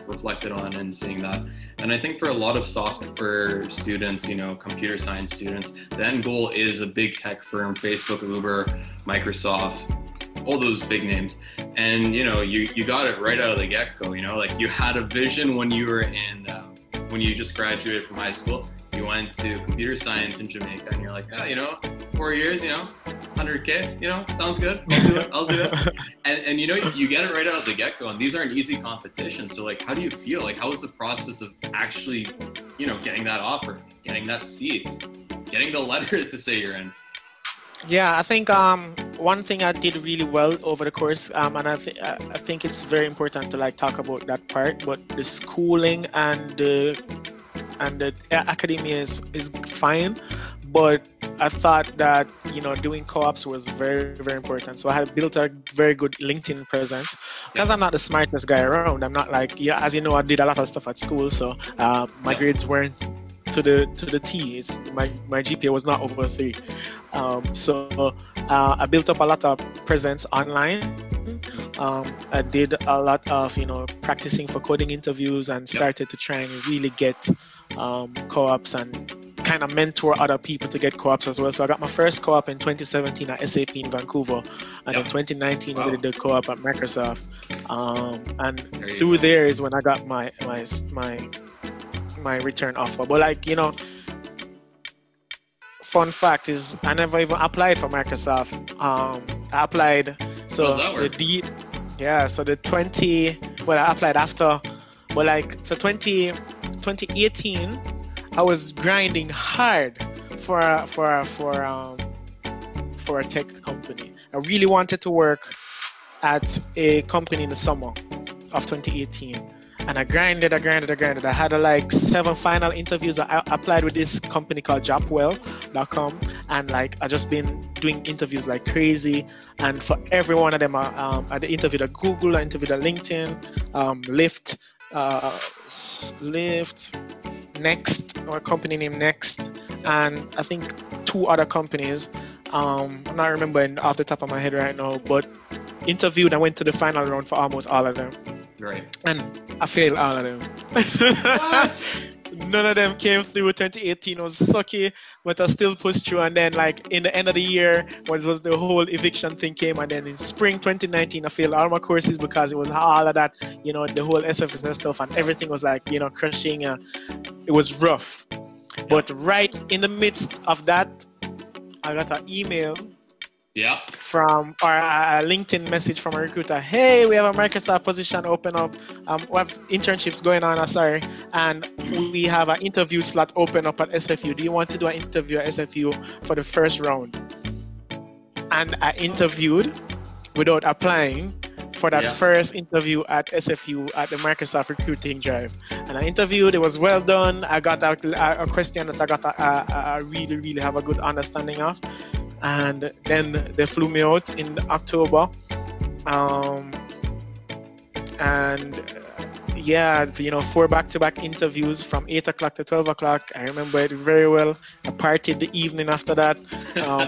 reflected on and seeing that. And I think for a lot of software students, computer science students, the end goal is a big tech firm, Facebook, Uber, Microsoft, all those big names. And you got it right out of the get-go. You had a vision when you were when you just graduated from high school. You went to computer science in Jamaica, and you're like, 4 years, 100K, sounds good. I'll do it. And you get it right out of the get-go, and these aren't easy competitions. So how do you feel? How was the process of actually, getting that offer, getting that seat, getting the letter to say you're in? Yeah, I think one thing I did really well over the course, and I think it's very important to talk about that part, but the schooling and the academia is fine, but I thought that doing co-ops was very, very important. So I had built a very good LinkedIn presence, because I'm not the smartest guy around. I'm not as you know, I did a lot of stuff at school, so my grades weren't to the T. My GPA was not over 3. So I built up a lot of presence online. I did a lot of practicing for coding interviews, and started to try and really get co-ops and kind of mentor other people to get co-ops as well. So I got my first co-op in 2017 at SAP in Vancouver, and in 2019 I did the co-op at Microsoft. And through there is when I got my return offer. But like, you know, fun fact is I never even applied for Microsoft. I applied. So how does that work? I applied after. But like, so 2018, I was grinding hard for a tech company. I really wanted to work at a company in the summer of 2018. And I grinded. I had like 7 final interviews. I applied with this company called jobwell.com, and like I just been doing interviews like crazy. And for every one of them, I interviewed at Google, I interviewed at LinkedIn, Lyft, Next, or company named Next, and I think 2 other companies. I'm not remembering off the top of my head right now, but interviewed and went to the final round for almost all of them. Great. And I failed all of them. What? None of them came through. 2018 was sucky, but I still pushed through. And then, like, in the end of the year, when it was the whole eviction thing came, and then in spring 2019, I failed all my courses because it was all of that, you know, the whole SFSS stuff, and everything was like, you know, crushing. It was rough. But right in the midst of that, I got an email. Yeah. Or a LinkedIn message from a recruiter. Hey, we have a Microsoft position open up. We have internships going on, and we have an interview slot open up at SFU. Do you want to do an interview at SFU for the first round? And I interviewed without applying for that first interview at SFU at the Microsoft recruiting drive. And I interviewed. It was well done. I got a question that I really, really have a good understanding of. And then they flew me out in October. You know, 4 back-to-back interviews from 8 o'clock to 12 o'clock. I remember it very well. I partied the evening after that.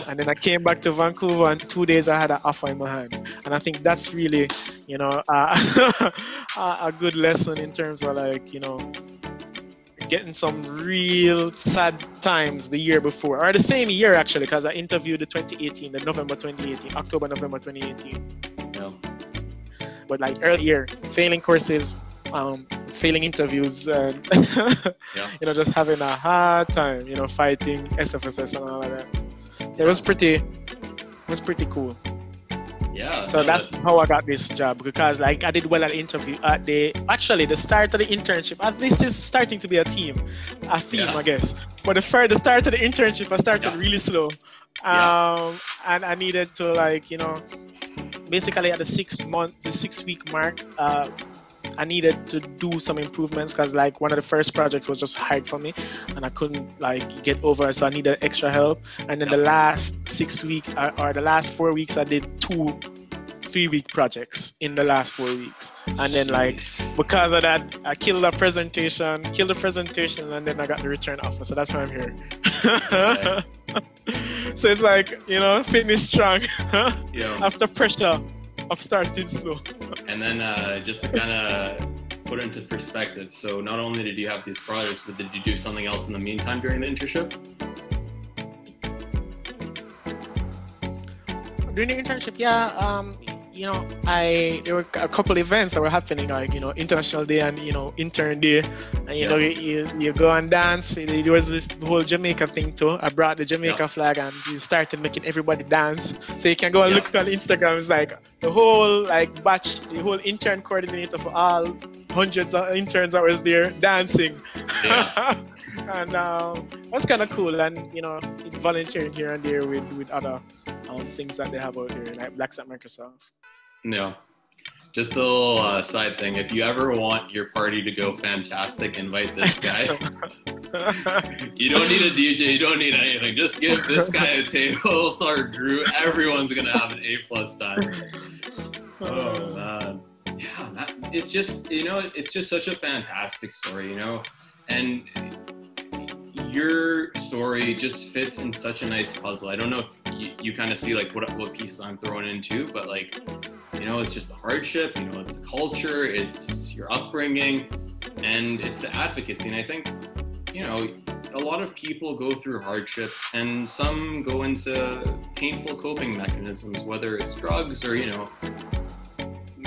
And then I came back to Vancouver, and 2 days I had an offer in my hand. And I think that's really, you know, a good lesson in terms of, like, you know, getting some real sad times the year before, or the same year actually, because I interviewed the November 2018, October, November 2018. Yeah. But like earlier, failing courses, failing interviews, and you know, just having a hard time, you know, fighting SFSS and all of that. So it was pretty cool. Yeah. So that's how I got this job, because like I did well at the interview at the start of the internship. At least it's starting to be a theme, I guess. But the start of the internship, I started really slow, and I needed to, like, you know, basically at the 6 week mark, I needed to do some improvements, because like one of the first projects was just hard for me and I couldn't like get over it, so I needed extra help. And then the last 6 weeks or the last 4 weeks, I did 2 3-week projects in the last 4 weeks. And then like because of that, I killed the presentation, and then I got the return offer. So that's why I'm here. Okay. So it's like, you know, finish strong after pressure of starting slow. And then just to kind of put it into perspective, so not only did you have these projects, but did you do something else in the meantime during the internship? During the internship, you know, there were a couple events that were happening, like, you know, International Day and, you know, Intern Day, and you know, you go and dance. There was this whole Jamaica thing too. I brought the Jamaica flag, and we started making everybody dance. So you can go and look on Instagram. It's like the whole like batch, the whole intern coordinator for all hundreds of interns that was there dancing. And that's kind of cool. And you know, volunteering here and there with other things that they have out here, like Blacks at Microsoft. Yeah. Just a little side thing. If you ever want your party to go fantastic, invite this guy. You don't need a DJ. You don't need anything. Just give this guy a table, start group. Everyone's going to have an A+ time. Oh, man. Yeah, it's just, you know, it's just such a fantastic story, you know? And your story just fits in such a nice puzzle. I don't know if you kind of see like what pieces I'm throwing into, but like, you know, it's just the hardship, you know, it's the culture, it's your upbringing, and it's the advocacy. And I think, you know, a lot of people go through hardship, and some go into painful coping mechanisms, whether it's drugs or, you know,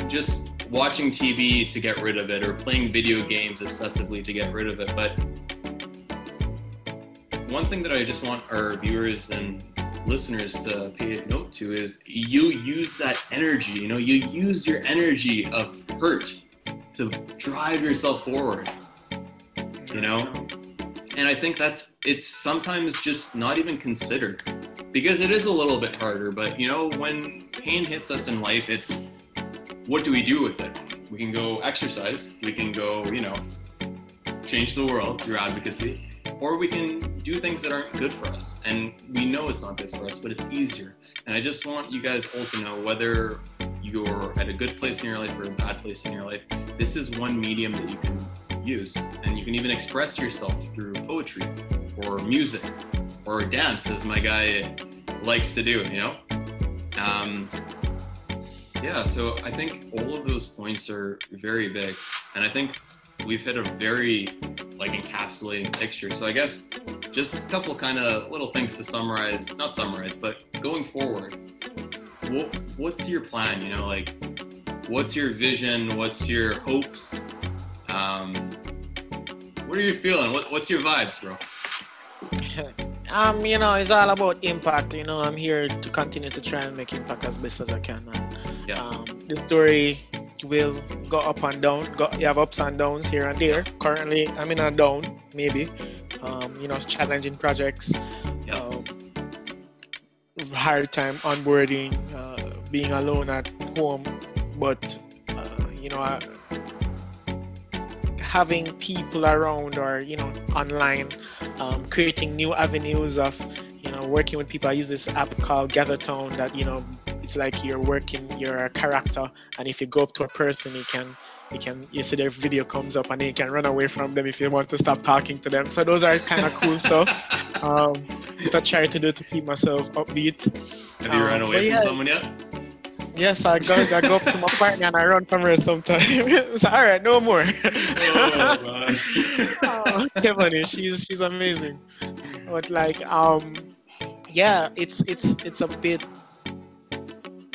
just watching TV to get rid of it, or playing video games obsessively to get rid of it. But one thing that I just want our viewers and listeners to pay note to is you use that energy, you know, you use your energy of hurt to drive yourself forward, you know? And I think it's sometimes just not even considered, because it is a little bit harder. But, you know, when pain hits us in life, it's, what do we do with it? We can go exercise, we can go, you know, change the world through advocacy, or we can do things that aren't good for us. And we know it's not good for us, but it's easier. And I just want you guys all to know, whether you're at a good place in your life or a bad place in your life, this is one medium that you can use. And you can even express yourself through poetry or music or dance, as my guy likes to do, you know? Yeah, so I think all of those points are very big. And I think we've hit a very encapsulating picture. So I guess just a couple kind of little things to summarize, not summarize, but going forward, what's your plan? You know, like, what's your vision? What's your hopes? What are you feeling? What's your vibes, bro? You know, it's all about impact. You know, I'm here to continue to try and make impact as best as I can. And, the story will go up and down. You have ups and downs here and there. Currently, I'm in a down, maybe. You know, challenging projects. Hard time onboarding, being alone at home, but you know, having people around, or, you know, online, creating new avenues of, you know, working with people. I use this app called GatherTown that, you know, it's like you're a character, and if you go up to a person, you see their video comes up, and then you can run away from them if you want to stop talking to them. So those are kind of cool stuff that I try to do to keep myself upbeat. Have you run away from someone yet? Yes, I go up to my partner and I run from her sometimes. So, all right, no more. Giovanni, she's amazing. But yeah, it's a bit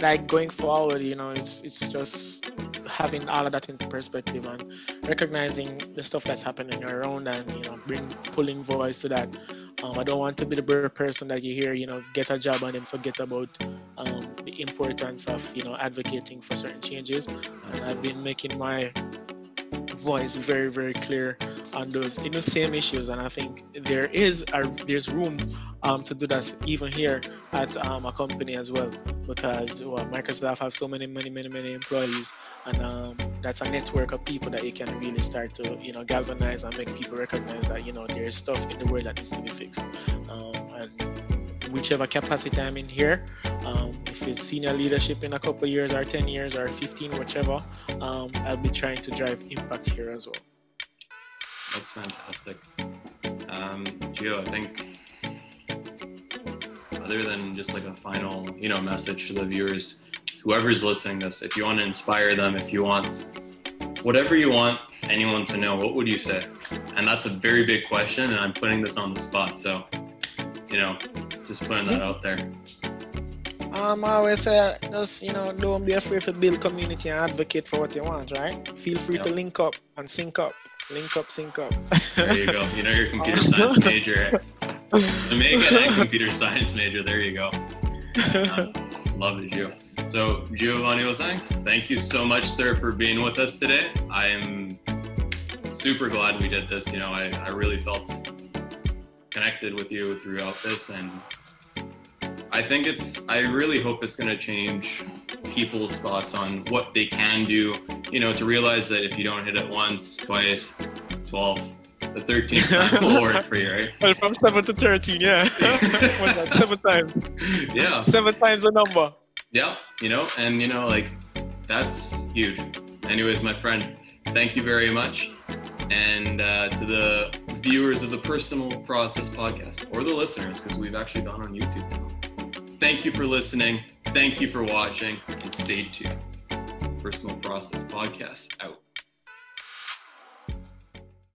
like going forward, you know, it's just having all of that into perspective and recognizing the stuff that's happening around, and, you know, pulling voice to that. I don't want to be the person that you hear, you know, get a job and then forget about the importance of, you know, advocating for certain changes. And I've been making my voice very, very clear on those, in the same issues, and I think there's room to do that even here at a company as well, because Microsoft have so many employees, and that's a network of people that you can really start to, you know, galvanize and make people recognize that, you know, there's stuff in the world that needs to be fixed. And whichever capacity I'm in here, if it's senior leadership in a couple of years or 10 years or 15, whichever, I'll be trying to drive impact here as well. That's fantastic. Gio, I think, other than just like a final, you know, message to the viewers, whoever's listening to this, if you want to inspire them, if you want whatever you want anyone to know, what would you say? And that's a very big question, and I'm putting this on the spot, so, you know, just putting that out there. I always say, just, you know, don't be afraid to build community and advocate for what you want, right? Feel free to link up and sync up. Link up, sync up. There you go. You know, your computer science major. Jamaican and computer science major. There you go. Love it, Gio. So, Giovanni HoSang, thank you so much, sir, for being with us today. I am super glad we did this. You know, I really felt connected with you throughout this, and I really hope it's going to change people's thoughts on what they can do, you know, to realize that if you don't hit it once, twice, 12, the 13th time will work for you, right? Well, from 7 to 13, yeah. What's that? 7 times. Yeah. 7 times the number. Yeah, you know, and, you know, like, that's huge. Anyways, my friend, thank you very much. And to the viewers of the Personal Process Podcast, or the listeners, because we've actually gone on YouTube now. Thank you for listening. Thank you for watching, and stay tuned. Personal Process Podcast out.